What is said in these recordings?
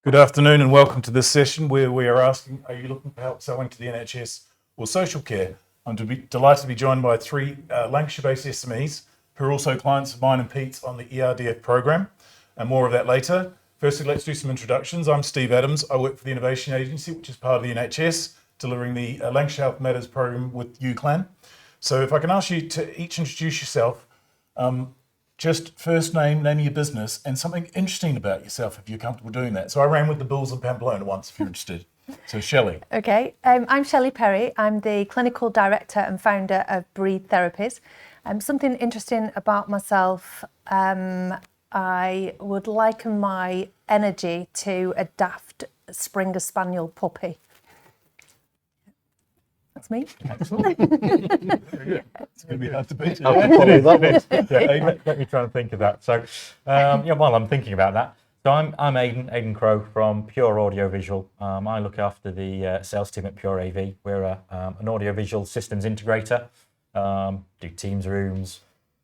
Good afternoon and welcome to this session where we are asking, are you looking for help selling to the NHS or social care? I'm delighted to be joined by three Lancashire-based SMEs who are also clients of mine and Pete's on the ERDF program, and more of that later. Firstly, let's do some introductions. I'm Steve Adams. I work for the Innovation Agency, which is part of the NHS, delivering the Lancashire Health Matters program with UCLAN. So if I can ask you to each introduce yourself, just first name of your business, and something interesting about yourself if you're comfortable doing that. So I ran with the Bulls in Pamplona once, if you're interested. So Shelley. Okay, I'm Shelley Perry. I'm the Clinical Director and Founder of Breathe Therapies. Something interesting about myself, I would liken my energy to a daft Springer Spaniel puppy. That's me. Excellent. It's going to be hard to beat. Let me try and think of that. So, while I'm thinking about that, so I'm Aidan Crowe from Pure Audiovisual. I look after the sales team at Pure AV. We're an audiovisual systems integrator. Do Teams rooms,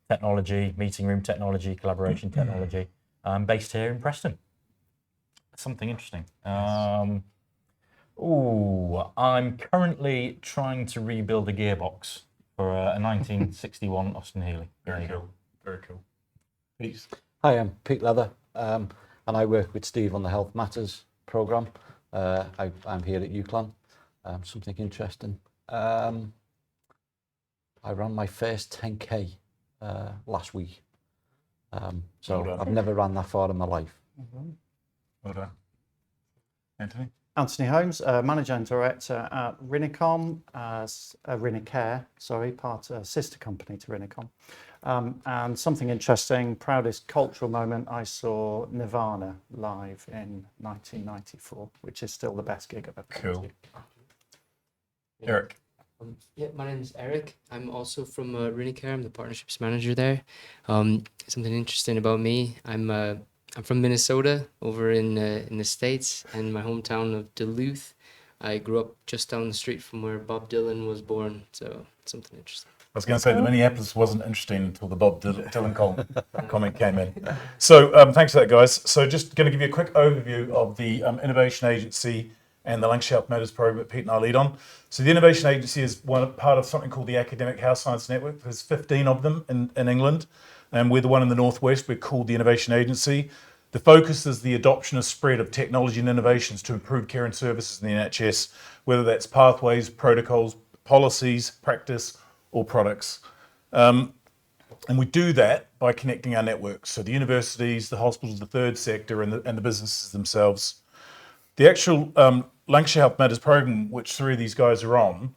technology, meeting room technology, collaboration technology. I'm based here in Preston. Something interesting. I'm currently trying to rebuild a gearbox for a 1961 Austin Healey. Very cool. Very cool. Peace. Hi, I'm Pete Leather, and I work with Steve on the Health Matters programme. I'm here at UCLAN. Something interesting. I ran my first 10K last week. So Well done. I've never ran that far in my life. Well done. Anthony? Anthony Holmes, Managing Director at Rinicom, Rinicare, sister company to Rinicom. And something interesting, proudest cultural moment, I saw Nirvana live in 1994, which is still the best gig I've ever been Cool. to. Eric? My name is Eric. I'm also from Rinicare. I'm the partnerships manager there. Something interesting about me, I'm from Minnesota, over in the States, in my hometown of Duluth. I grew up just down the street from where Bob Dylan was born, so something interesting. I was going to say the Minneapolis wasn't interesting until the Bob Dylan comment came in. So thanks for that, guys. So just going to give you a quick overview of the Innovation Agency and the Lancashire Health Matters program that Pete and I lead on. So the Innovation Agency is part of something called the Academic House Science Network. There's 15 of them in England, and we're the one in the Northwest. We're called the Innovation Agency. The focus is the adoption and spread of technology and innovations to improve care and services in the NHS, whether that's pathways, protocols, policies, practice, or products. And we do that by connecting our networks. So the universities, the hospitals, the third sector, and the businesses themselves. The actual Lancashire Health Matters program, which three of these guys are on,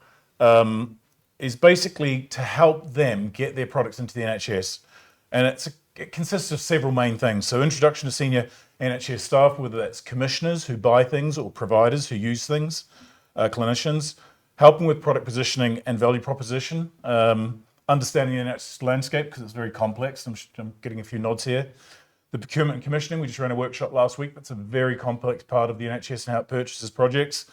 is basically to help them get their products into the NHS. And it consists of several main things. So introduction to senior NHS staff, whether that's commissioners who buy things or providers who use things, clinicians, helping with product positioning and value proposition, understanding the NHS landscape because it's very complex. I'm getting a few nods here. The procurement and commissioning, we just ran a workshop last week. That's a very complex part of the NHS and how it purchases projects.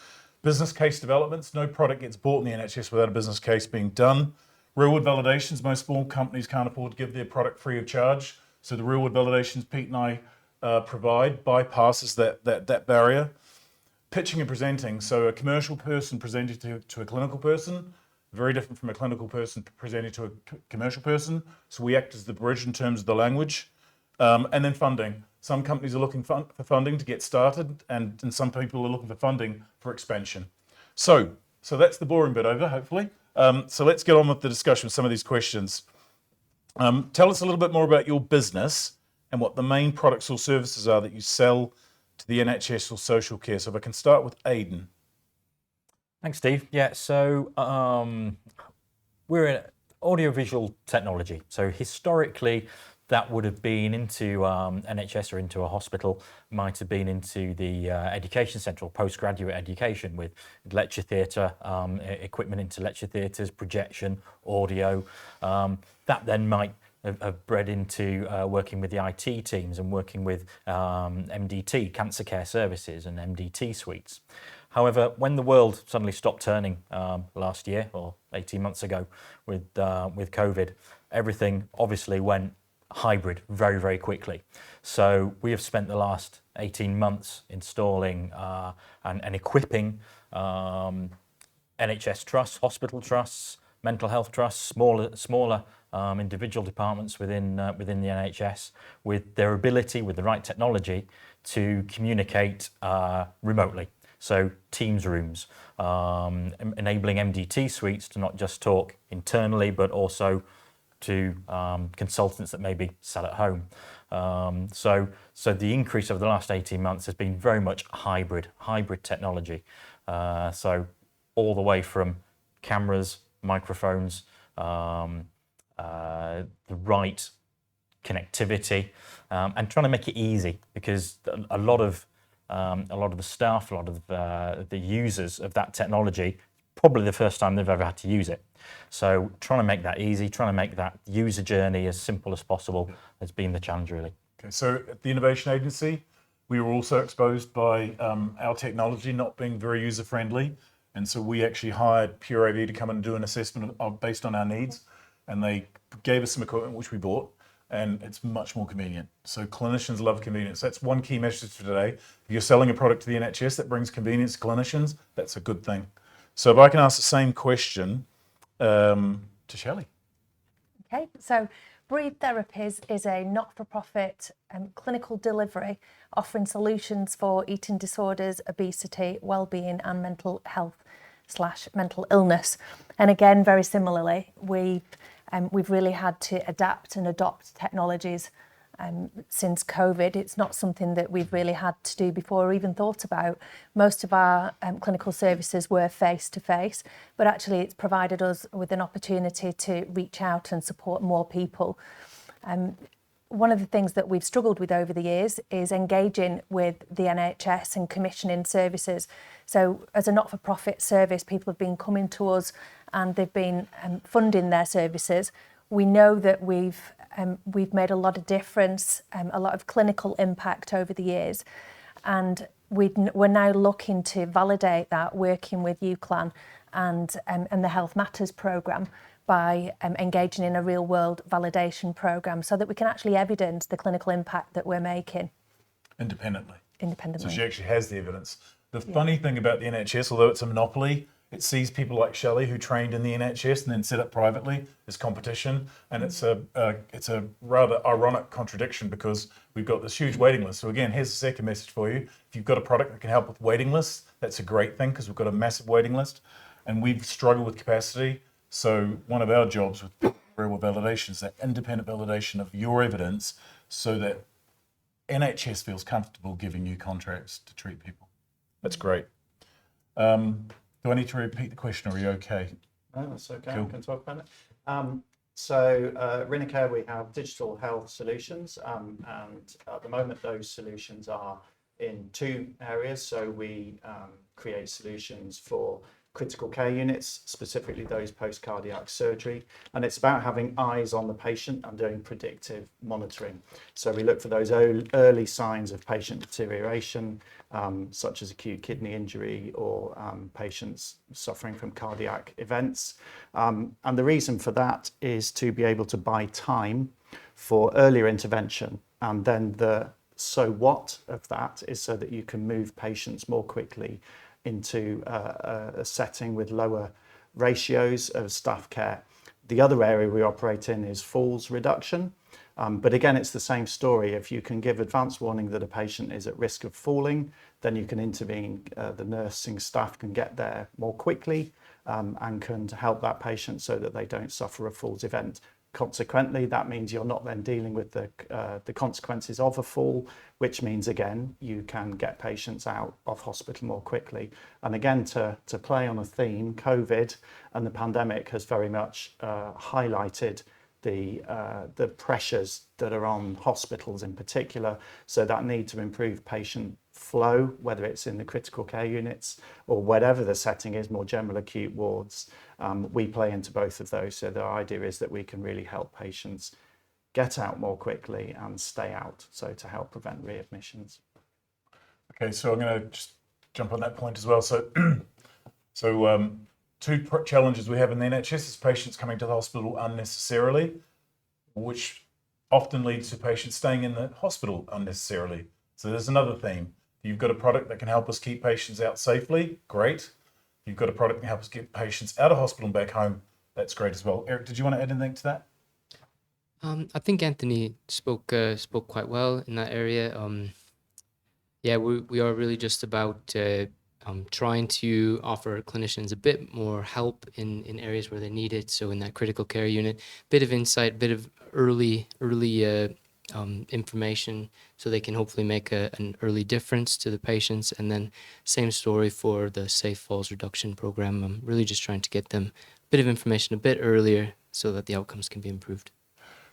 Business case developments. No product gets bought in the NHS without a business case being done. Real-world validations. Most small companies can't afford to give their product free of charge. So the real-world validations Pete and I provide bypasses that barrier. Pitching and presenting. So a commercial person presenting to a clinical person, very different from a clinical person presenting to a commercial person. So we act as the bridge in terms of the language. And then funding. Some companies are looking for funding to get started, and some people are looking for funding for expansion. So that's the boring bit over, hopefully. So let's get on with the discussion with some of these questions. Tell us a little bit more about your business and what the main products or services are that you sell to the NHS or social care. So if I can start with Aidan. Thanks, Steve. Yeah, so we're in audiovisual technology. So historically, that would have been into NHS or into a hospital, might have been into the education centre or postgraduate education with lecture theatre, equipment into lecture theatres, projection, audio. That then might have bred into working with the IT teams and working with MDT, cancer care services, and MDT suites. However, when the world suddenly stopped turning last year or 18 months ago with COVID, everything obviously went hybrid very, very quickly. So we have spent the last 18 months installing and equipping NHS trusts, hospital trusts, mental health trusts, smaller individual departments within the NHS with their ability, with the right technology, to communicate remotely. So Teams rooms, enabling MDT suites to not just talk internally, but also to consultants that may be sat at home. So the increase over the last 18 months has been very much hybrid technology. So all the way from cameras, microphones, the right connectivity, and trying to make it easy, because a lot of the staff, a lot of the users of that technology, probably the first time they've ever had to use it. So trying to make that easy, trying to make that user journey as simple as possible has been the challenge, really. Okay, so at the Innovation Agency, we were also exposed by our technology not being very user-friendly. And so we actually hired Pure AV to come and do an assessment based on our needs. And they gave us some equipment, which we bought, and it's much more convenient. So clinicians love convenience. That's one key message for today. If you're selling a product to the NHS that brings convenience to clinicians, that's a good thing. So if I can ask the same question to Shelley. Okay, so Breathe Therapies is a not-for-profit clinical delivery offering solutions for eating disorders, obesity, well-being and mental health/mental illness. And again, very similarly, we've really had to adapt and adopt technologies since COVID. It's not something that we've really had to do before or even thought about. Most of our clinical services were face-to-face, but actually it's provided us with an opportunity to reach out and support more people. One of the things that we've struggled with over the years is engaging with the NHS and commissioning services. So as a not-for-profit service, people have been coming to us and they've been funding their services. We know that we've made a lot of difference, a lot of clinical impact over the years, and we're now looking to validate that, working with UCLan and the Health Matters programme by engaging in a real-world validation programme so that we can actually evidence the clinical impact that we're making. Independently. Independently. So she actually has the evidence. The funny thing about the NHS, although it's a monopoly, it sees people like Shelley who trained in the NHS and then set up privately as competition, and it's a rather ironic contradiction because we've got this huge waiting list. So again, here's the second message for you. If you've got a product that can help with waiting lists, that's a great thing because we've got a massive waiting list, and we've struggled with capacity. So one of our jobs with real validation is that independent validation of your evidence, so that NHS feels comfortable giving you contracts to treat people. That's great. Do I need to repeat the question, or are you okay? No, that's okay. Cool. I can talk about it. So Rinicare, we have digital health solutions, and at the moment those solutions are in two areas. So we create solutions for critical care units, specifically those post-cardiac surgery, and it's about having eyes on the patient and doing predictive monitoring. So we look for those early signs of patient deterioration, such as acute kidney injury or patients suffering from cardiac events. And the reason for that is to be able to buy time for earlier intervention, and then the so what of that is so that you can move patients more quickly into a setting with lower ratios of staff care. The other area we operate in is falls reduction. But again, it's the same story. If you can give advance warning that a patient is at risk of falling, then you can intervene. The nursing staff can get there more quickly and can help that patient so that they don't suffer a falls event. Consequently, that means you're not then dealing with the consequences of a fall, which means, again, you can get patients out of hospital more quickly. And again, to play on a theme, COVID and the pandemic has very much highlighted the pressures that are on hospitals in particular. So that need to improve patient flow, whether it's in the critical care units or whatever the setting is, more general acute wards, we play into both of those. So the idea is that we can really help patients get out more quickly and stay out, so to help prevent readmissions. Okay, so I'm going to just jump on that point as well. So, two challenges we have in the NHS is patients coming to the hospital unnecessarily, which often leads to patients staying in the hospital unnecessarily. So there's another theme. You've got a product that can help us keep patients out safely, great. You've got a product that can help us get patients out of hospital and back home, that's great as well. Eric, did you want to add anything to that? I think Anthony spoke quite well in that area. Yeah, we are really just about trying to offer clinicians a bit more help in areas where they need it. So in that critical care unit, bit of insight, bit of early information, so they can hopefully make an early difference to the patients. And then same story for the Safe Falls Reduction Program. I'm really just trying to get them a bit of information a bit earlier so that the outcomes can be improved.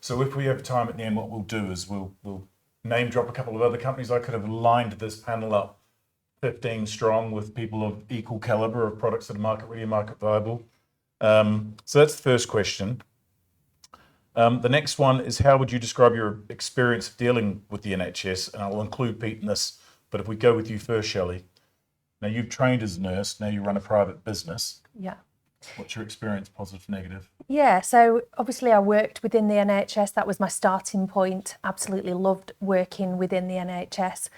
So if we have time at the end, what we'll do is we'll name drop a couple of other companies. I could have lined this panel up 15 strong with people of equal caliber of products that are market ready and market viable. So that's the first question. The next one is, how would you describe your experience dealing with the NHS? And I'll include Pete in this, but if we go with you first, Shelley. Now you've trained as a nurse, now you run a private business. Yeah. What's your experience, positive, negative? Yeah, so obviously I worked within the NHS. That was my starting point. Absolutely loved working within the NHS.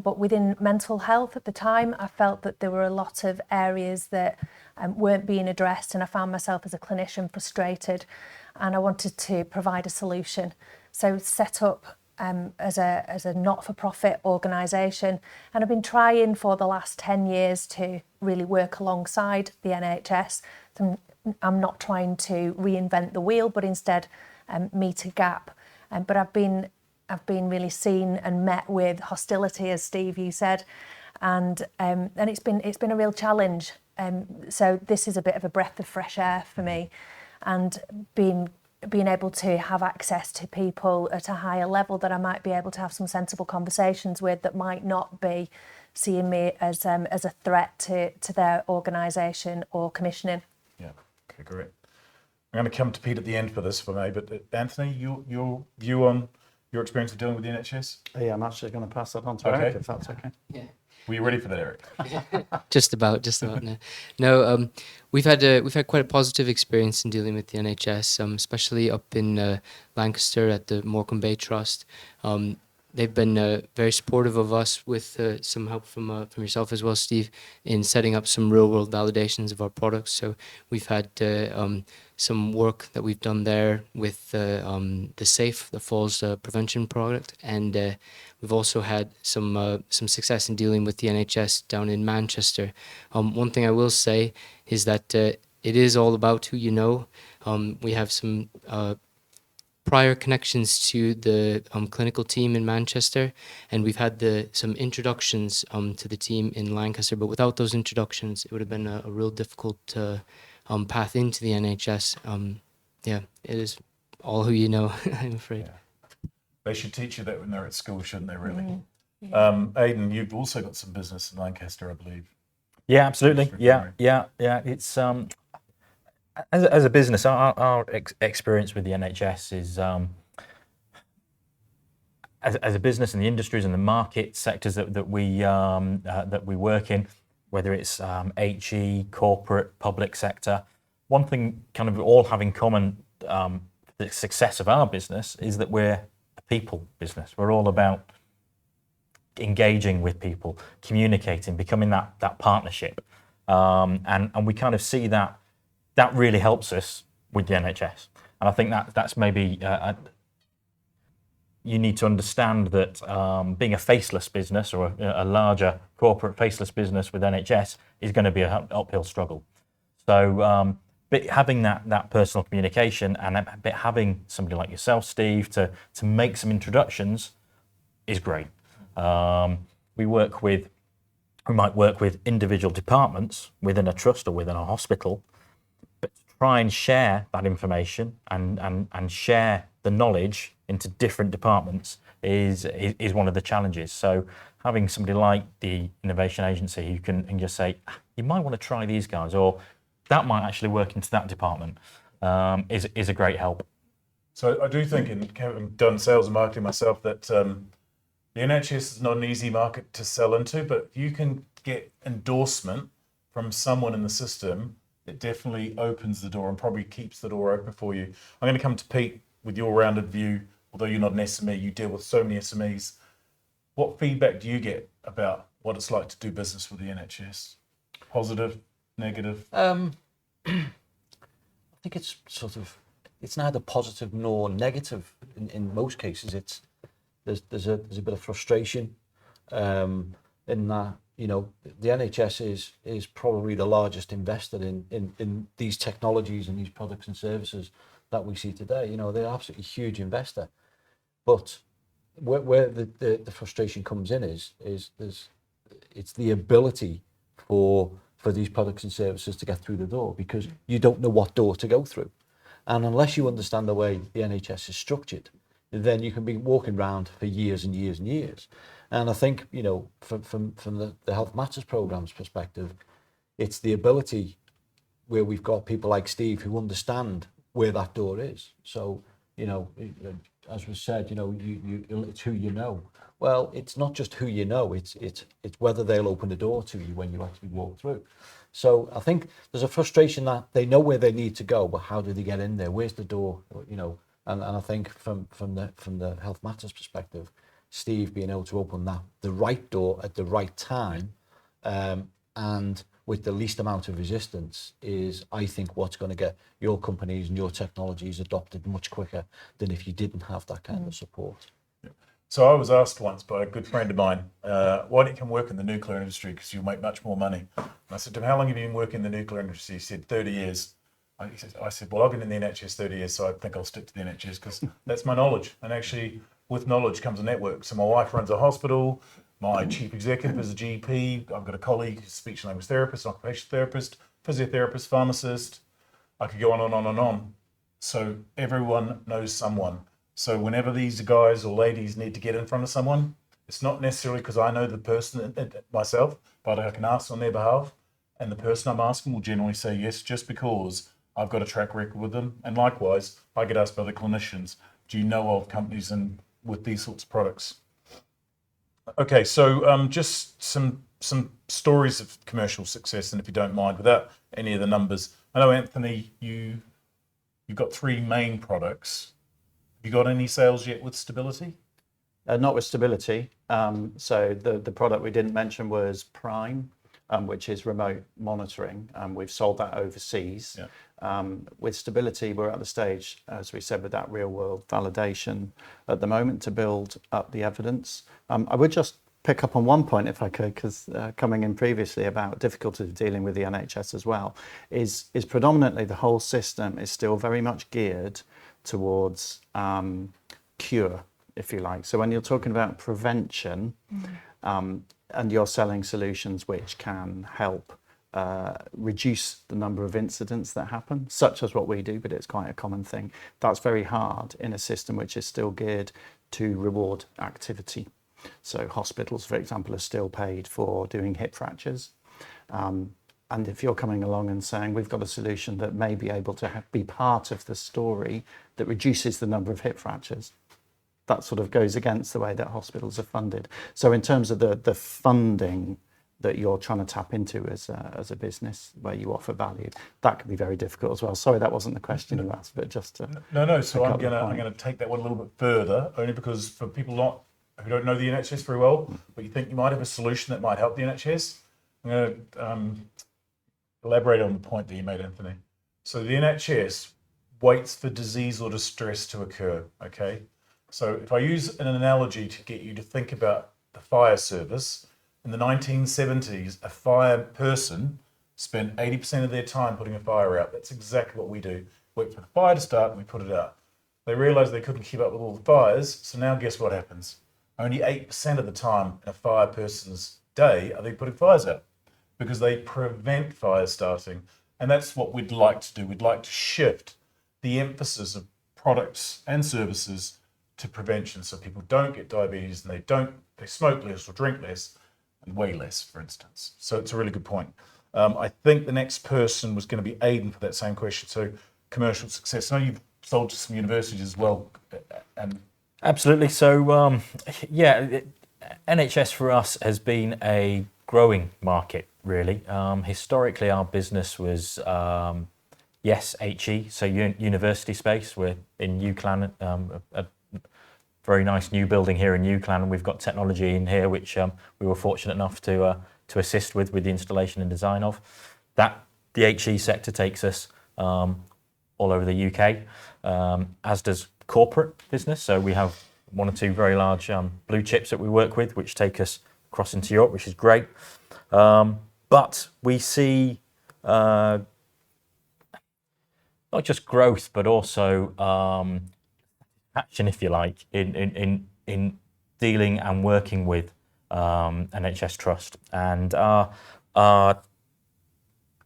But within mental health at the time, I felt that there were a lot of areas that weren't being addressed, and I found myself as a clinician frustrated, and I wanted to provide a solution. So set up as a not-for-profit organisation, and I've been trying for the last 10 years to really work alongside the NHS. So I'm not trying to reinvent the wheel, but instead meet a gap. But I've been really seen and met with hostility, as Steve, you said, and it's been a real challenge. So this is a bit of a breath of fresh air for me, and being able to have access to people at a higher level that I might be able to have some sensible conversations with, that might not be seeing me as a threat to their organisation or commissioning. Yeah, okay, great. I'm going to come to Pete at the end for this, if I may, but Anthony, your view on your experience of dealing with the NHS? Yeah, I'm actually going to pass that on to Okay. Eric, if that's okay. Yeah. Were you ready for that, Eric? Just about now. No, we've had quite a positive experience in dealing with the NHS, especially up in Lancaster at the Morecambe Bay Trust. They've been very supportive of us with some help from yourself as well, Steve, in setting up some real-world validations of our products. So we've had some work that we've done there with the Falls prevention product, and we've also had some success in dealing with the NHS down in Manchester. One thing I will say is that it is all about who you know. We have some prior connections to the clinical team in Manchester, and we've had some introductions to the team in Lancaster, but without those introductions it would have been a real difficult path into the NHS. Yeah, it is all who you know, I'm afraid. Yeah. They should teach you that when they're at school, shouldn't they, really? Mm-hmm. Yeah. Aidan, you've also got some business in Lancaster, I believe. Yeah, absolutely. Yeah. It's as a business, our experience with the NHS is as a business in the industries and the market sectors that we work in, whether it's HE, corporate, public sector. One thing kind of all have in common, the success of our business is that we're a people business. We're all about engaging with people, communicating, becoming that partnership, and we kind of see that really helps us with the NHS. And I think that's maybe you need to understand that being a faceless business, or a larger corporate faceless business with NHS, is going to be an uphill struggle. So but having that personal communication, and having somebody like yourself, Steve, to make some introductions is great. We might work with individual departments within a trust or within a hospital, but to try and share that information and share the knowledge into different departments is one of the challenges. So having somebody like the Innovation Agency who can just say, you might want to try these guys, or that might actually work into that department, is a great help. So I do think, in having done sales and marketing myself, that the NHS is not an easy market to sell into, but if you can get endorsement from someone in the system, it definitely opens the door and probably keeps the door open for you. I'm going to come to Pete with your rounded view although you're not an SME, you deal with so many SMEs. What feedback do you get about what it's like to do business with the NHS? Positive, negative? I think it's sort of, it's neither positive nor negative. In most cases, there's a bit of frustration in that, you know, the NHS is probably the largest investor in these technologies and these products and services that we see today. You know, they're absolutely huge investor. But where the frustration comes in is it's the ability for these products and services to get through the door, because you don't know what door to go through. And unless you understand the way the NHS is structured, then you can be walking around for years and years and years. And I think, you know, from the Health Matters programme's perspective, it's the ability where we've got people like Steve who understand where that door is. So, you know, as was said, you know, it's who you know. Well, it's not just who you know, it's whether they'll open the door to you when you actually walk through. So I think there's a frustration that they know where they need to go, but how do they get in there? Where's the door? You know, and I think from the Health Matters perspective, Steve being able to open the right door at the right time, and with the least amount of resistance is, I think, what's going to get your companies and your technologies adopted much quicker than if you didn't have that kind of support. So I was asked once by a good friend of mine, why don't you come work in the nuclear industry, because you'll make much more money. And I said to him, how long have you been working in the nuclear industry? He said, 30 years. I said, well, I've been in the NHS 30 years, so I think I'll stick to the NHS because that's my knowledge. And actually, with knowledge comes a network. So my wife runs a hospital. My chief executive is a GP. I've got a colleague who's a speech and language therapist, occupational therapist, physiotherapist, pharmacist. I could go on and on and on. So everyone knows someone. So whenever these guys or ladies need to get in front of someone, it's not necessarily because I know the person myself, but I can ask on their behalf. And the person I'm asking will generally say yes, just because I've got a track record with them. And likewise, I get asked by the clinicians, do you know of companies with these sorts of products? Okay, so just some stories of commercial success, and if you don't mind, without any of the numbers. I know, Anthony, you've got 3 main products. Have you got any sales yet with Stability? Not with Stability. So the product we didn't mention was Prime, which is remote monitoring. We've sold that overseas. Yeah. With Stability, we're at the stage, as we said, with that real world validation at the moment to build up the evidence. I would just pick up on one point, if I could, because coming in previously about difficulties of dealing with the NHS as well, is predominantly the whole system is still very much geared towards cure, if you like. So when you're talking about prevention, and you're selling solutions which can help reduce the number of incidents that happen, such as what we do, but it's quite a common thing. That's very hard in a system which is still geared to reward activity. So hospitals, for example, are still paid for doing hip fractures. And if you're coming along and saying, we've got a solution that may be able to be part of the story that reduces the number of hip fractures, that sort of goes against the way that hospitals are funded. So in terms of the funding that you're trying to tap into as a business where you offer value, that can be very difficult as well. Sorry, that wasn't the question you asked, but just to No. So I'm gonna take that one a little bit further, only because for people who don't know the NHS very well, but you think you might have a solution that might help the NHS, I'm going to elaborate on the point that you made, Anthony. So the NHS waits for disease or distress to occur. Okay. So if I use an analogy to get you to think about the fire service, in the 1970s, a fire person spent 80% of their time putting a fire out. That's exactly what we do. Wait for the fire to start and we put it out. They realized they couldn't keep up with all the fires, so now guess what happens? Only 8% of the time in a fire person's day are they putting fires out, because they prevent fires starting. And that's what we'd like to do. We'd like to shift the emphasis of products and services to prevention, so people don't get diabetes and they smoke less or drink less and weigh less, for instance. So it's a really good point. I think the next person was going to be Aidan for that same question. So commercial success. I know you've sold to some universities as well. And absolutely. So NHS for us has been a growing market, really. Historically, our business was HE, so university space. We're in UCLan, very nice new building here in UCLan, and we've got technology in here which we were fortunate enough to assist with the installation and design of. That the HE sector takes us all over the UK, as does corporate business. So we have 1 or 2 very large blue chips that we work with, which take us across into Europe, which is great. But we see not just growth, but also action, if you like, in dealing and working with NHS Trust. And our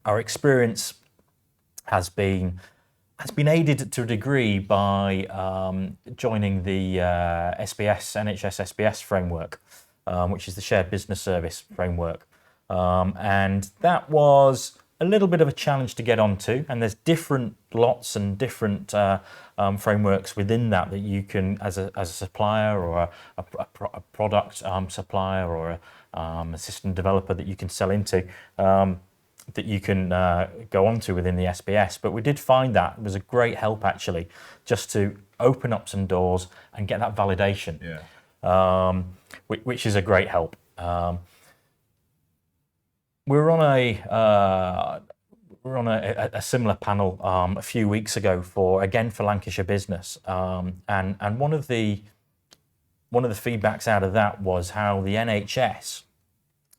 experience has been aided to a degree by joining the SPS, NHS SBS framework, which is the Shared Business Service framework. And that was a little bit of a challenge to get onto, and there's different lots and different frameworks within that you can, as a supplier or a product supplier or a system developer that you can sell into, that you can go onto within the SBS. But we did find that it was a great help actually, just to open up some doors and get that validation, which is a great help. We're on a similar panel a few weeks ago for Lancashire business, and one of the feedbacks out of that was how the NHS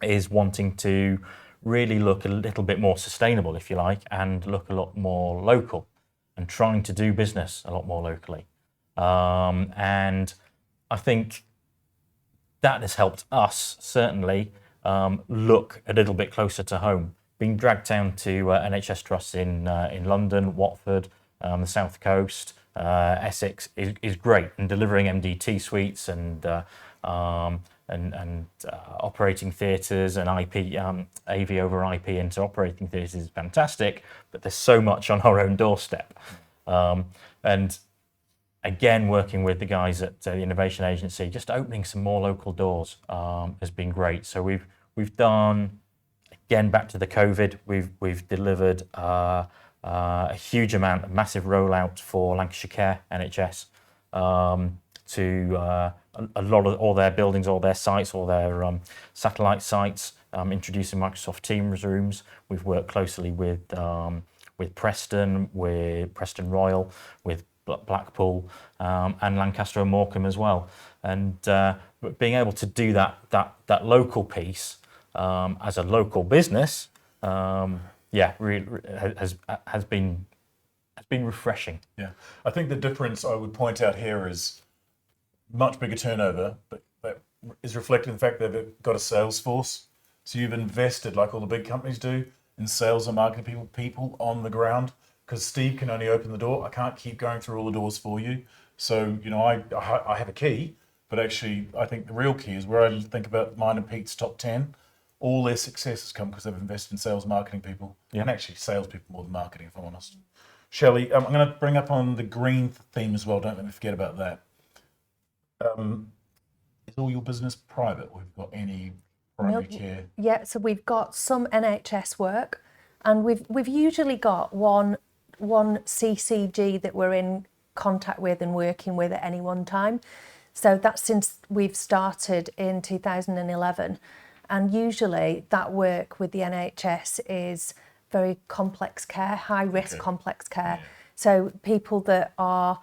is wanting to really look a little bit more sustainable, if you like, and look a lot more local, and trying to do business a lot more locally. And I think that has helped us certainly look a little bit closer to home. Being dragged down to NHS trusts in London, Watford, the South Coast, Essex is great, and delivering MDT suites and operating theatres and IP, AV over IP into operating theatres is fantastic, but there's so much on our own doorstep. And again, working with the guys at the Innovation Agency, just opening some more local doors has been great. So we've done, again, back to the COVID, we've delivered a huge amount, a massive rollout for Lancashire Care NHS to a lot of all their buildings, all their sites, all their satellite sites, introducing Microsoft Teams rooms. We've worked closely with Preston Royal, with Blackpool, and Lancaster and Morecambe as well. And being able to do that local piece as a local business, really has been refreshing. Yeah, I think the difference I would point out here is much bigger turnover, but that is reflected in the fact that they've got a sales force. So you've invested, like all the big companies do, in sales and marketing people on the ground, because Steve can only open the door. I can't keep going through all the doors for you. So, I have a key, but actually I think the real key is where I think about mine and Pete's top 10. All their success has come because they've invested in sales marketing people, and actually sales people more than marketing, if I'm honest. Shelley, I'm going to bring up on the green theme as well. Don't let me forget about that. Is all your business private, or have you got any primary care? Yeah, so we've got some NHS work, and we've usually got one CCG that we're in contact with and working with at any one time. So that's since we've started in 2011. And usually that work with the NHS is very complex care, high risk complex care. Yeah. So people that are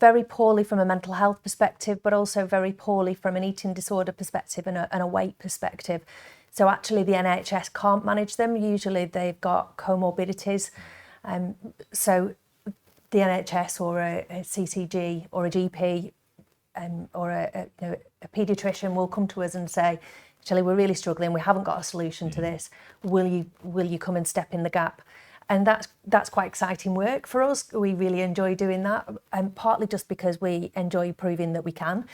very poorly from a mental health perspective, but also very poorly from an eating disorder perspective and a weight perspective. So actually the NHS can't manage them. Usually they've got comorbidities. So the NHS or a CCG or a GP or a paediatrician will come to us and say, Shelley, we're really struggling. We haven't got a solution to this. Will you come and step in the gap? And that's quite exciting work for us. We really enjoy doing that, and partly just because we enjoy proving that we can,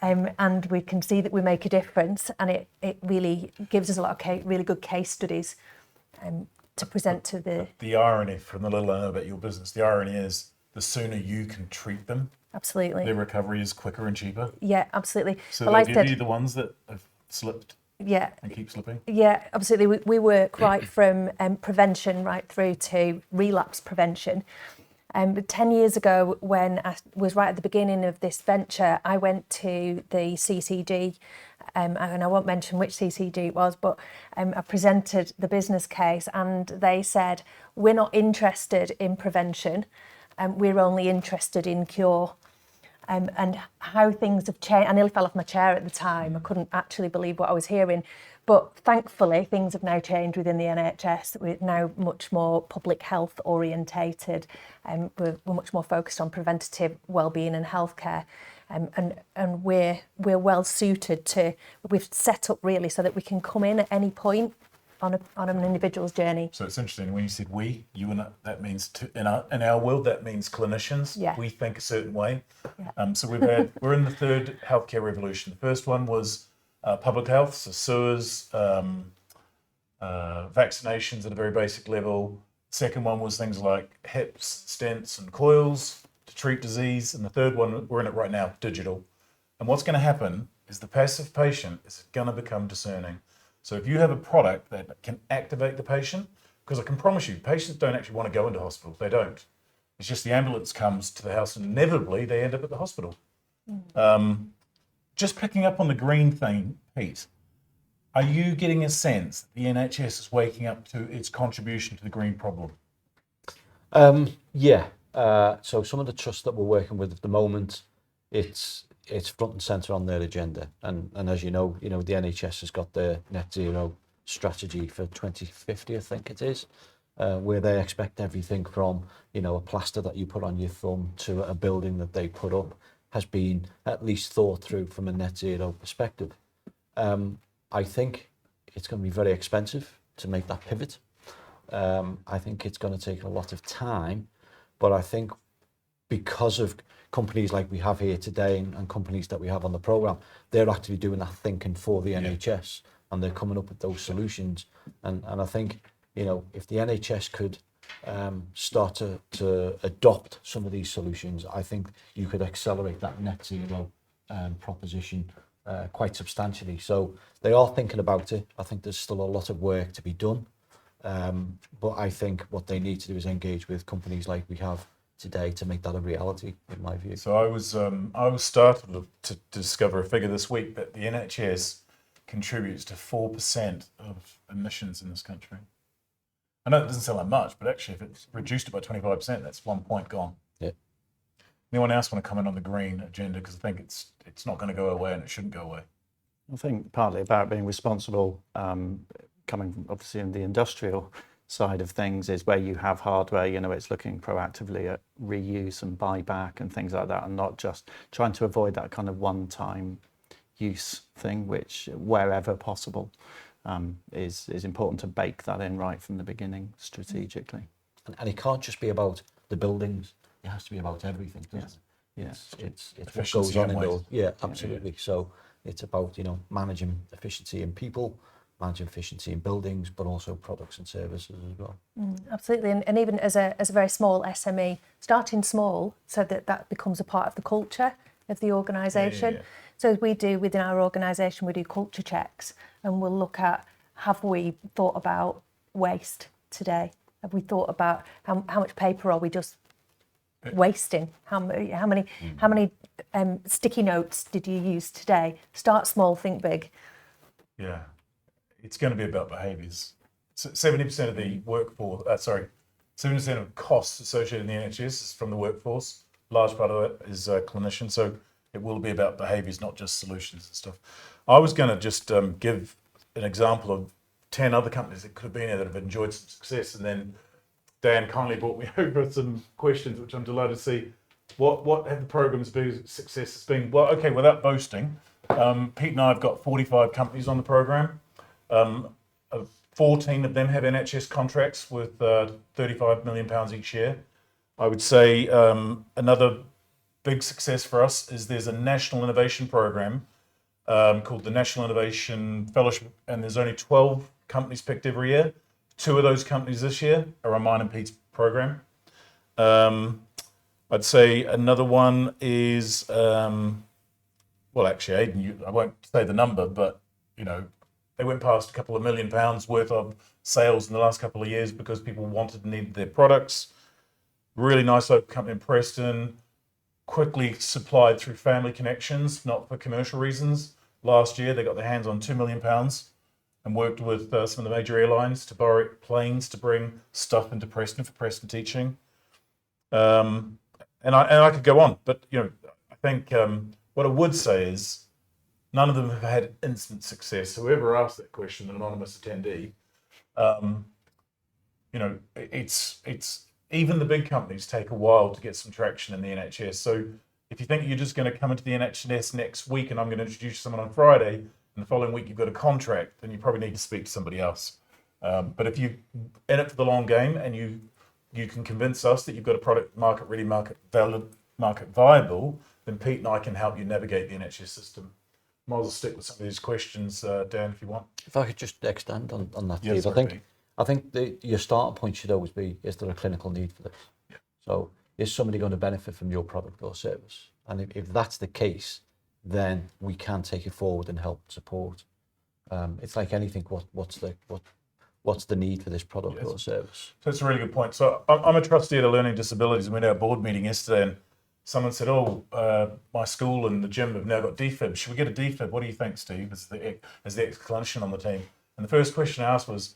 and we can see that we make a difference, and it really gives us a lot of really good case studies to present to the... The irony, from the little I know about your business, the irony is the sooner you can treat them, absolutely, their recovery is quicker and cheaper. Yeah, absolutely. So they'll give you the ones that have slipped. Yeah. And keep slipping? Yeah, absolutely. We work right from prevention right through to relapse prevention. But 10 years ago, when I was right at the beginning of this venture, I went to the CCG, and I won't mention which CCG it was, but I presented the business case, and they said, we're not interested in prevention, we're only interested in cure. And how things have changed. I nearly fell off my chair at the time. I couldn't actually believe what I was hearing. But thankfully, things have now changed within the NHS. We're now much more public health orientated. We're much more focused on preventative wellbeing and healthcare. And we're well suited to, we've set up really so that we can come in at any point on an individual's journey. So it's interesting when you said we, you and I, that means in our world that means clinicians. Yeah. We think a certain way. Yeah. So we're in the third healthcare revolution. The first one was public health, so sewers, vaccinations at a very basic level. Second one was things like hips, stents, and coils to treat disease. And the third one, we're in it right now, digital. And what's going to happen is the passive patient is going to become discerning. So if you have a product that can activate the patient, because I can promise you, patients don't actually want to go into hospital. They don't. It's just the ambulance comes to the house and inevitably they end up at the hospital. Just picking up on the green thing, Pete, are you getting a sense that the NHS is waking up to its contribution to the green problem? Yeah. So some of the trusts that we're working with at the moment, it's front and centre on their agenda. And as you know, the NHS has got their net zero strategy for 2050, I think it is, where they expect everything from, a plaster that you put on your thumb to a building that they put up has been at least thought through from a net zero perspective. I think it's going to be very expensive to make that pivot. I think it's going to take a lot of time, but I think because of companies like we have here today and companies that we have on the programme, they're actually doing that thinking for the NHS and they're coming up with those solutions. And I think, if the NHS could start to adopt some of these solutions, I think you could accelerate that net zero proposition quite substantially. So they are thinking about it. I think there's still a lot of work to be done. But I think what they need to do is engage with companies like we have today to make that a reality, in my view. So I was startled to discover a figure this week that the NHS contributes to 4% of emissions in this country. I know it doesn't sound like much, but actually if it's reduced it by 25%, that's 1 point gone. Yeah. Anyone else want to comment on the green agenda? Because I think it's not going to go away and it shouldn't go away. I think partly about being responsible, coming from obviously in the industrial side of things, is where you have hardware, it's looking proactively at reuse and buyback and things like that, and not just trying to avoid that kind of one-time use thing, which wherever possible is important to bake that in right from the beginning strategically. And it can't just be about the buildings, it has to be about everything, doesn't it? Yes. It's what Efficiency goes on and in waste. those. Yeah, absolutely. So it's about, managing efficiency in people, managing efficiency in buildings, but also products and services as well. Absolutely, and even as a very small SME, starting small so that becomes a part of the culture of the organisation. Yeah. So as we do within our organisation, we do culture checks, and we'll look at, have we thought about waste today? Have we thought about how much paper are we just wasting? How many sticky notes did you use today? Start small, think big. Yeah. It's going to be about behaviours. 70% of the workforce, 70% of costs associated in the NHS is from the workforce. Large part of it is clinicians. So it will be about behaviours, not just solutions and stuff. I was going to just give an example of 10 other companies that could have been there that have enjoyed some success. And then Dan kindly brought me over some questions, which I'm delighted to see. What have the programs been successes been? Well, okay, without boasting, Pete and I have got 45 companies on the program. 14 of them have NHS contracts worth £35 million each year. I would say another big success for us is there's a national innovation program called the National Innovation Fellowship, and there's only 12 companies picked every year. 2 of those companies this year are on mine and Pete's program. I'd say another one is, actually, Aidan, I won't say the number, but, they went past a couple of £1 million worth of sales in the last couple of years because people wanted and needed their products. Really nice local company in Preston, quickly supplied through family connections, not for commercial reasons. Last year, they got their hands on £2 million and worked with some of the major airlines to borrow planes to bring stuff into Preston for Preston teaching. And I could go on, but I think what I would say is none of them have had instant success. Whoever asked that question, an anonymous attendee, it's even the big companies take a while to get some traction in the NHS. So if you think you're just going to come into the NHS next week and I'm going to introduce someone on Friday, and the following week you've got a contract, then you probably need to speak to somebody else. But if you're in it for the long game and you can convince us that you've got a product market viable, then Pete and I can help you navigate the NHS system. Might as well stick with some of these questions, Dan, if you want. If I could just extend on that, Yeah, Steve, I think your starting point should always be, is there a clinical need for this? Yeah. So is somebody going to benefit from your product or service? And if that's the case, then we can take it forward and help support. It's like anything, what's the need for this product or service? So it's a really good point. So I'm a trustee at a learning disabilities, and we had our board meeting yesterday, and someone said, my school and the gym have now got defib. Should we get a defib? What do you think, Steve, as the ex-clinician on the team? And the first question I asked was,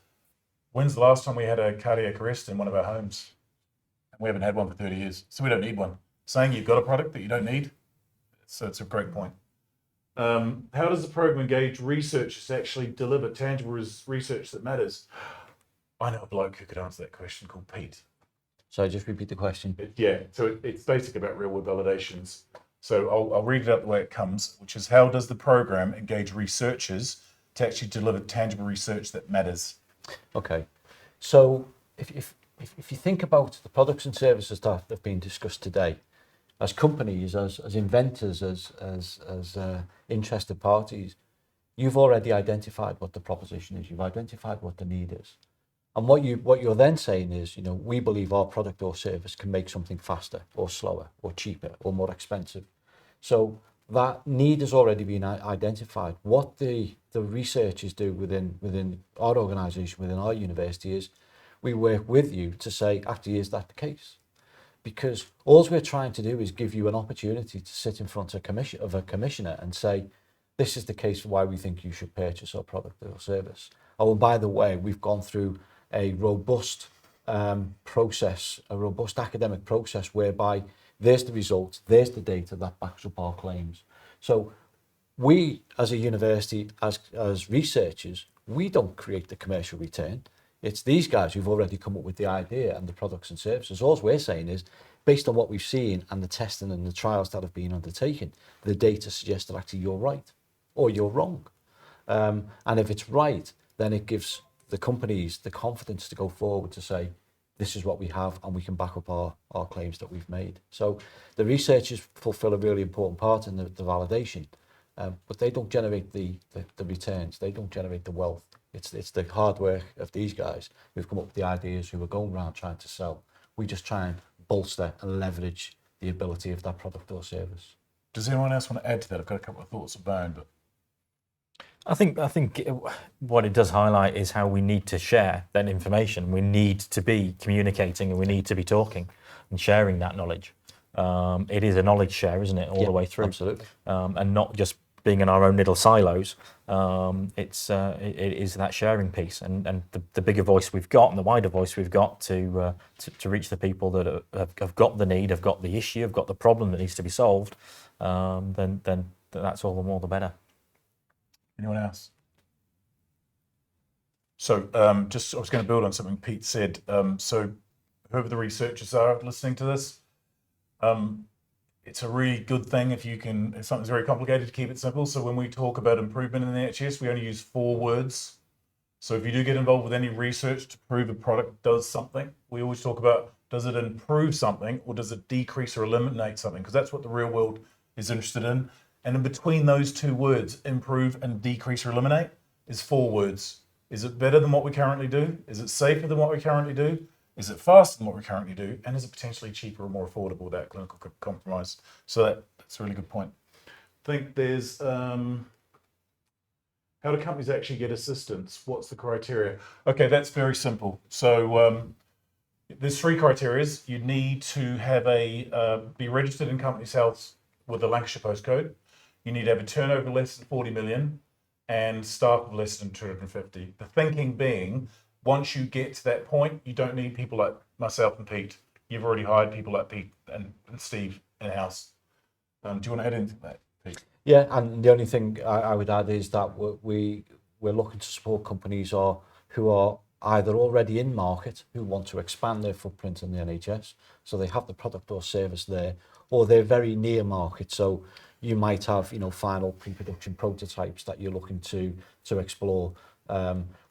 when's the last time we had a cardiac arrest in one of our homes? And we haven't had one for 30 years, so we don't need one. Saying you've got a product that you don't need, so it's a great point. How does the program engage researchers to actually deliver tangible research that matters? I know a bloke who could answer that question called Pete. So just repeat the question. It's basically about real-world validations. So I'll read it out the way it comes, which is, how does the program engage researchers to actually deliver tangible research that matters? Okay, so if you think about the products and services that have been discussed today, as companies, as inventors, as interested parties, you've already identified what the proposition is. You've identified what the need is, and what you're then saying is, we believe our product or service can make something faster, or slower, or cheaper, or more expensive. So that need has already been identified. What the researchers do within our organisation, within our university, is we work with you to say, actually, is that the case? Because all we're trying to do is give you an opportunity to sit in front of a commissioner and say, this is the case for why we think you should purchase our product or service. Oh, and by the way, we've gone through a robust process, a robust academic process, whereby there's the results, there's the data that backs up our claims. So we, as a university, as researchers, we don't create the commercial return. It's these guys who've already come up with the idea and the products and services. All we're saying is, based on what we've seen and the testing and the trials that have been undertaken, the data suggests that actually you're right or you're wrong. And if it's right, then it gives the companies the confidence to go forward to say, this is what we have and we can back up our claims that we've made. So the researchers fulfill a really important part in the validation, but they don't generate the returns. They don't generate the wealth. It's the hard work of these guys who've come up with the ideas, who are going around trying to sell. We just try and bolster and leverage the ability of that product or service. Does anyone else want to add to that? I've got a couple of thoughts of mine, but I think what it does highlight is how we need to share that information. We need to be communicating and we need to be talking and sharing that knowledge. It is a knowledge share, isn't it, all the way through? Absolutely. And not just being in our own little silos. It is that sharing piece, and the bigger voice we've got and the wider voice we've got to reach the people that have got the need, have got the issue, have got the problem that needs to be solved, then that's all the more the better. Anyone else? So I was going to build on something Pete said. So whoever the researchers are listening to this, it's a really good thing if something's very complicated, to keep it simple. So when we talk about improvement in the NHS, we only use 4 words. So if you do get involved with any research to prove a product does something, we always talk about, does it improve something or does it decrease or eliminate something? Because that's what the real world is interested in. And in between those 2 words, improve and decrease or eliminate, is 4 words. Is it better than what we currently do? Is it safer than what we currently do? Is it faster than what we currently do? And is it potentially cheaper or more affordable without clinical compromise? So that's a really good point. I think there's, how do companies actually get assistance? What's the criteria? Okay, that's very simple. So There's three criteria. You need to have be registered in Companies Health with a Lancashire postcode. You need to have a turnover less than 40 million and staff of less than 250. The thinking being, once you get to that point, you don't need people like myself and Pete. You've already hired people like Pete and Steve in-house. Do you want to add anything to that, Pete? Yeah, and the only thing I would add is that we're looking to support companies who are either already in market, who want to expand their footprint in the NHS, so they have the product or service there, or they're very near market. So you might have, final pre-production prototypes that you're looking to explore.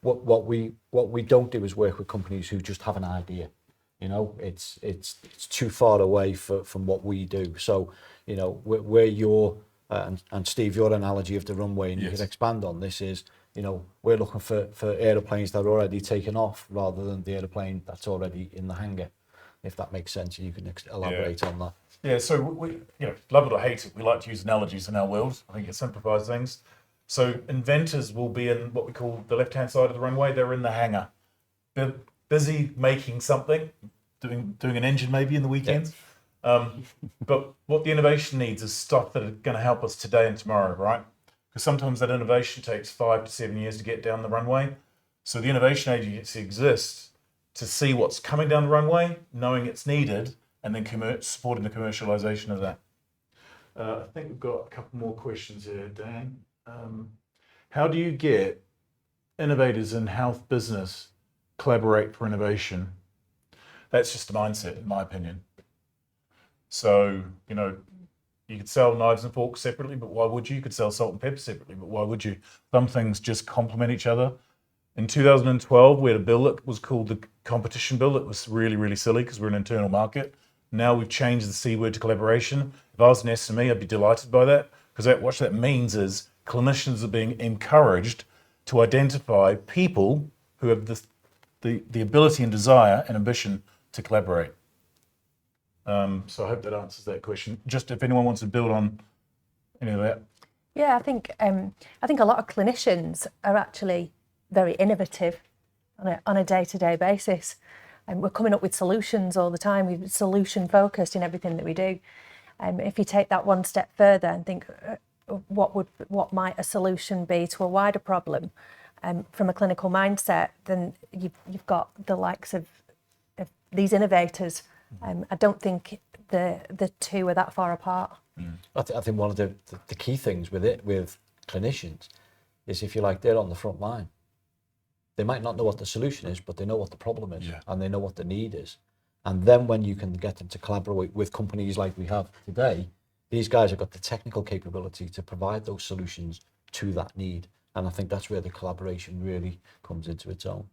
What we don't do is work with companies who just have an idea. It's too far away from what we do. So, where you're and Steve, your analogy of the runway, and you Yes. can expand on this, is we're looking for aeroplanes that are already taken off rather than the aeroplane that's already in the hangar. If that makes sense, you can elaborate on that. Yeah, so we love it or hate it, we like to use analogies in our world. I think it simplifies things. So inventors will be in what we call the left-hand side of the runway. They're in the hangar. They're busy making something, doing an engine maybe in the weekends. But what the innovation needs is stuff that are going to help us today and tomorrow, right? Because sometimes that innovation takes 5 to 7 years to get down the runway. So the innovation agency exists to see what's coming down the runway, knowing it's needed, and then supporting the commercialization of that. I think we've got a couple more questions here, Dan. How do you get innovators in health business collaborate for innovation? That's just a mindset, in my opinion. So, you could sell knives and forks separately, but why would you? You could sell salt and pepper separately, but why would you? Some things just complement each other. In 2012, we had a bill that was called the Competition Bill. It was really, really silly because we're an internal market. Now we've changed the C word to collaboration. If I was an SME, I'd be delighted by that, because what that means is clinicians are being encouraged to identify people who have the ability and desire and ambition to collaborate. So I hope that answers that question. Just if anyone wants to build on any of that. Yeah, I think a lot of clinicians are actually very innovative on a day-to-day basis, and we're coming up with solutions all the time. We're solution focused in everything that we do. If you take that one step further and think, what might a solution be to a wider problem, from a clinical mindset, then you've got the likes of these innovators. I don't think the two are that far apart. I think one of the key things with clinicians is, if you like, they're on the front line. They might not know what the solution is, but they know what the problem is, and they know what the need is. And then when you can get them to collaborate with companies like we have today, these guys have got the technical capability to provide those solutions to that need. And I think that's where the collaboration really comes into its own.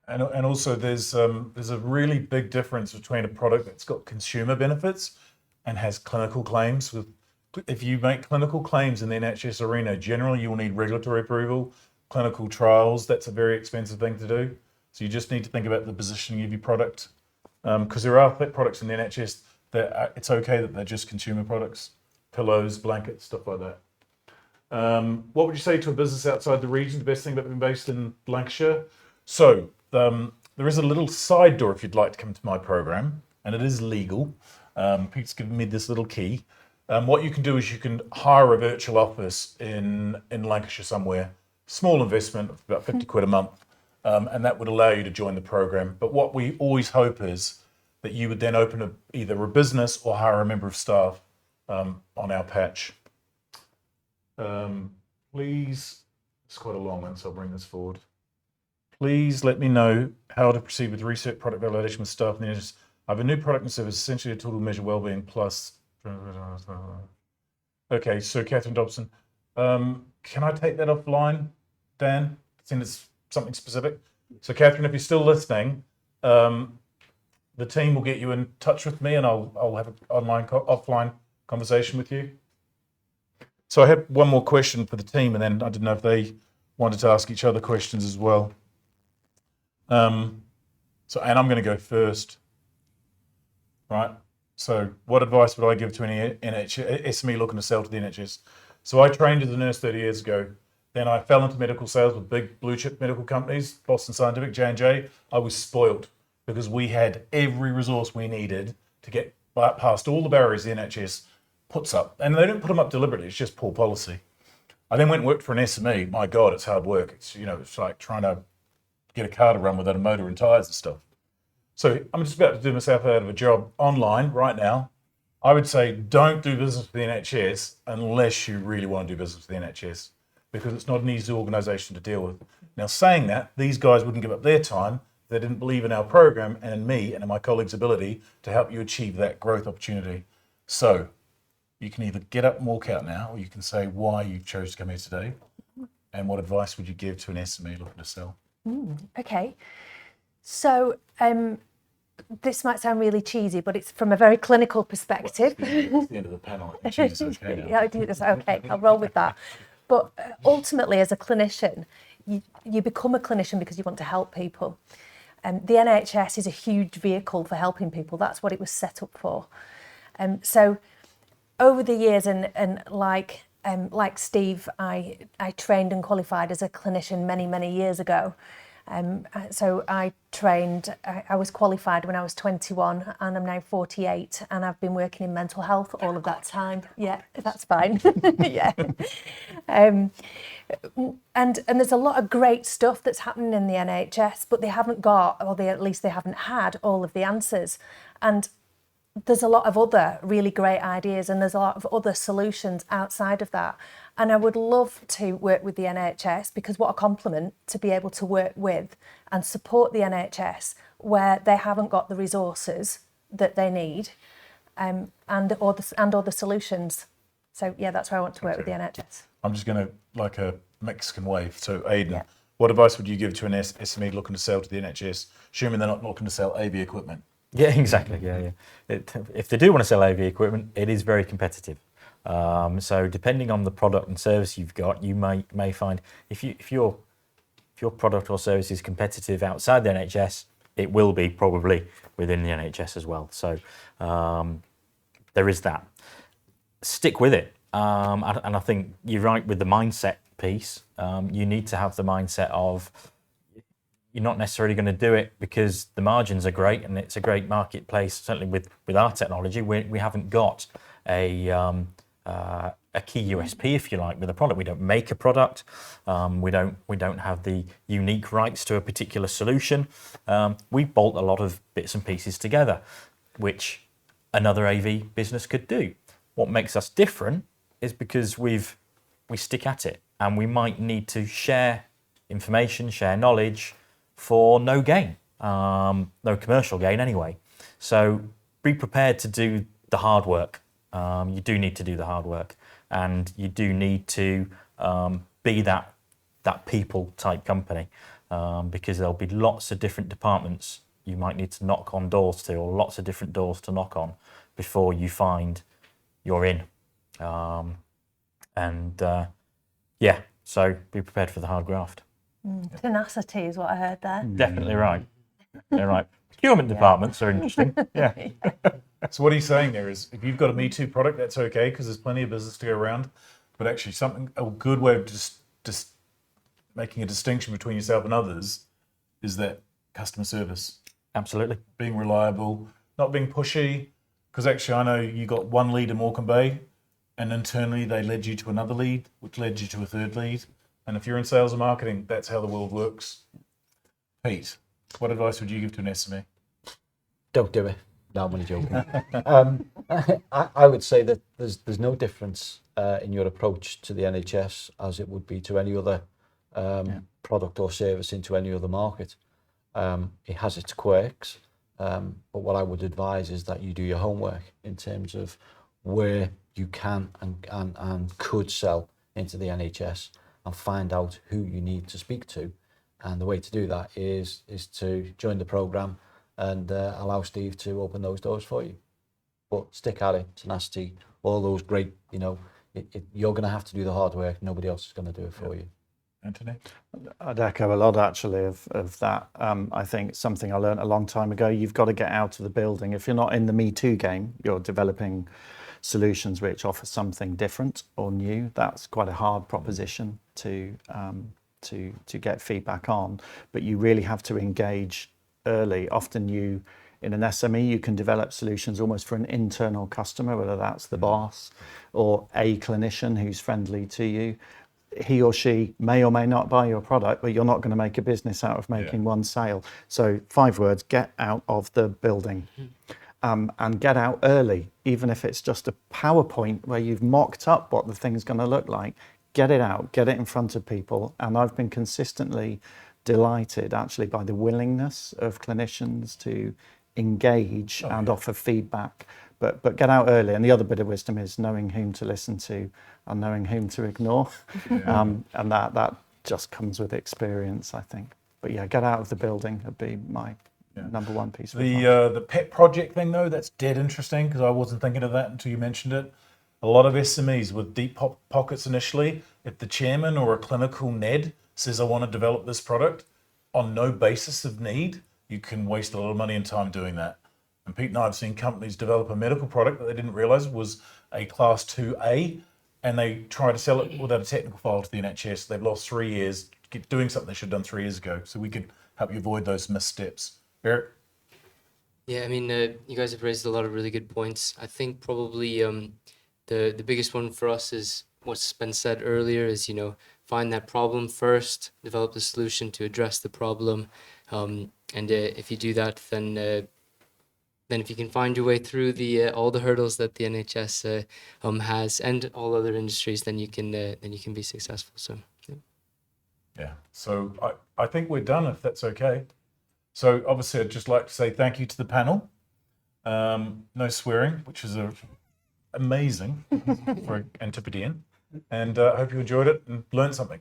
And also there's a really big difference between a product that's got consumer benefits and has clinical claims. If you make clinical claims in the NHS arena, generally you will need regulatory approval, clinical trials. That's a very expensive thing to do. So you just need to think about the positioning of your product, because there are products in the NHS that it's okay that they're just consumer products, pillows, blankets, stuff like that. What would you say to a business outside the region, the best thing about being based in Lancashire? So there is a little side door if you'd like to come to my program, and it is legal. Pete's given me this little key. What you can do is you can hire a virtual office in Lancashire somewhere, small investment of about 50 quid a month, and that would allow you to join the program. But what we always hope is that you would then open either a business or hire a member of staff on our patch. Please, it's quite a long one, so I'll bring this forward. Please let me know how to proceed with research product validation with staff. And then I have a new product and service, essentially a tool to measure wellbeing plus. Okay, so Catherine Dobson, can I take that offline, Dan? Since it's something specific. So Catherine, if you're still listening, the team will get you in touch with me, and I'll have an offline conversation with you. So I have one more question for the team, and then I didn't know if they wanted to ask each other questions as well. And I'm going to go first, right? So what advice would I give to any SME looking to sell to the NHS? So I trained as a nurse 30 years ago. Then I fell into medical sales with big blue chip medical companies, Boston Scientific, J&J. I was spoiled because we had every resource we needed to get past all the barriers the NHS puts up. And they don't put them up deliberately, it's just poor policy. I then went and worked for an SME. My God, it's hard work. It's, it's like trying to get a car to run without a motor and tyres and stuff. So I'm just about to do myself out of a job online right now. I would say don't do business with the NHS unless you really want to do business with the NHS, because it's not an easy organisation to deal with. Now, saying that, these guys wouldn't give up their time. They didn't believe in our program and in me and in my colleagues' ability to help you achieve that growth opportunity. So you can either get up and walk out now, or you can say why you chose to come here today, and what advice would you give to an SME looking to sell? Okay. So this might sound really cheesy, but it's from a very clinical perspective. It's the end of the panel. Jesus, okay now. Yeah, okay, I'll roll with that. But ultimately, as a clinician, you become a clinician because you want to help people. The NHS is a huge vehicle for helping people. That's what it was set up for. So over the years, and like Steve, I trained and qualified as a clinician many years ago. So I trained, I was qualified when I was 21 and I'm now 48, and I've been working in mental health all of that time. Yeah, that's fine. Yeah. And there's a lot of great stuff that's happening in the NHS, but they haven't got, or at least they haven't had all of the answers. And there's a lot of other really great ideas, and there's a lot of other solutions outside of that. And I would love to work with the NHS, because what a compliment to be able to work with and support the NHS where they haven't got the resources that they need, and all the solutions. So yeah, that's where I want to work with the NHS. I'm just going to, like a Mexican wave. So Aidan, what advice would you give to an SME looking to sell to the NHS, assuming they're not looking to sell AV equipment? Yeah, exactly. Yeah. If they do want to sell AV equipment, it is very competitive. So depending on the product and service you've got, you may find if your product or service is competitive outside the NHS, it will be probably within the NHS as well. So there is that. Stick with it. And I think you're right with the mindset piece. You need to have the mindset of you're not necessarily going to do it because the margins are great and it's a great marketplace. Certainly with our technology, we haven't got a key USP, if you like, with a product. We don't make a product. We don't have the unique rights to a particular solution. We bolt a lot of bits and pieces together, which another AV business could do. What makes us different is because we stick at it, and we might need to share information, share knowledge for no gain, no commercial gain anyway. So be prepared to do the hard work. You do need to do the hard work, and you do need to be that people type company, because there'll be lots of different departments you might need to knock on doors to, or lots of different doors to knock on before you find you're in. So be prepared for the hard graft. Tenacity is what I heard there. Definitely right. They're right. Procurement departments are interesting. Yeah. So what he's saying there is, if you've got a Me Too product, that's okay, because there's plenty of business to go around. But actually, a good way of just making a distinction between yourself and others is that customer service. Absolutely. Being reliable, not being pushy. Because actually, I know you got one lead in Morecambe Bay, and internally they led you to another lead, which led you to a third lead. And if you're in sales and marketing, that's how the world works. Pete, what advice would you give to an SME? Don't do it. No, I'm only joking. I would say that there's no difference in your approach to the NHS as it would be to any other product or service into any other market. It has its quirks, but what I would advise is that you do your homework in terms of where you can and could sell into the NHS, and find out who you need to speak to. And the way to do that is to join the programme and allow Steve to open those doors for you. But stick at it, tenacity, all those great, you're going to have to do the hard work. Nobody else is going to do it for you. Anthony? I'd echo a lot actually of that. I think something I learned a long time ago, you've got to get out of the building. If you're not in the Me Too game, you're developing solutions which offer something different or new. That's quite a hard proposition to get feedback on, but you really have to engage early. Often in an SME, you can develop solutions almost for an internal customer, whether that's the boss or a clinician who's friendly to you. He or she may or may not buy your product, but you're not going to make a business out of making one sale. So 5 words: get out of the building. And get out early, even if it's just a PowerPoint where you've mocked up what the thing's going to look like. Get it out, get it in front of people. And I've been consistently delighted actually by the willingness of clinicians to engage and offer feedback. But get out early. And the other bit of wisdom is knowing whom to listen to and knowing whom to ignore. And that just comes with experience, I think. But yeah, get out of the building would be my number one piece of advice. The pet project thing, though, that's dead interesting, because I wasn't thinking of that until you mentioned it. A lot of SMEs with deep pockets initially, if the chairman or a clinical NED says, I want to develop this product on no basis of need, you can waste a lot of money and time doing that. And Pete and I have seen companies develop a medical product that they didn't realize was a class 2A, and they try to sell it without a technical file to the NHS. They've lost 3 years doing something they should have done 3 years ago. So we could help you avoid those missteps. Eric? Yeah, I mean, you guys have raised a lot of really good points. I think probably the biggest one for us is what's been said earlier is, find that problem first, develop the solution to address the problem. And if you do that, then if you can find your way through all the hurdles that the NHS has and all other industries, then you can be successful. So Yeah. So I think we're done, if that's okay. So obviously, I'd just like to say thank you to the panel. No swearing, which is amazing for an Antipodean. And I hope you enjoyed it and learned something.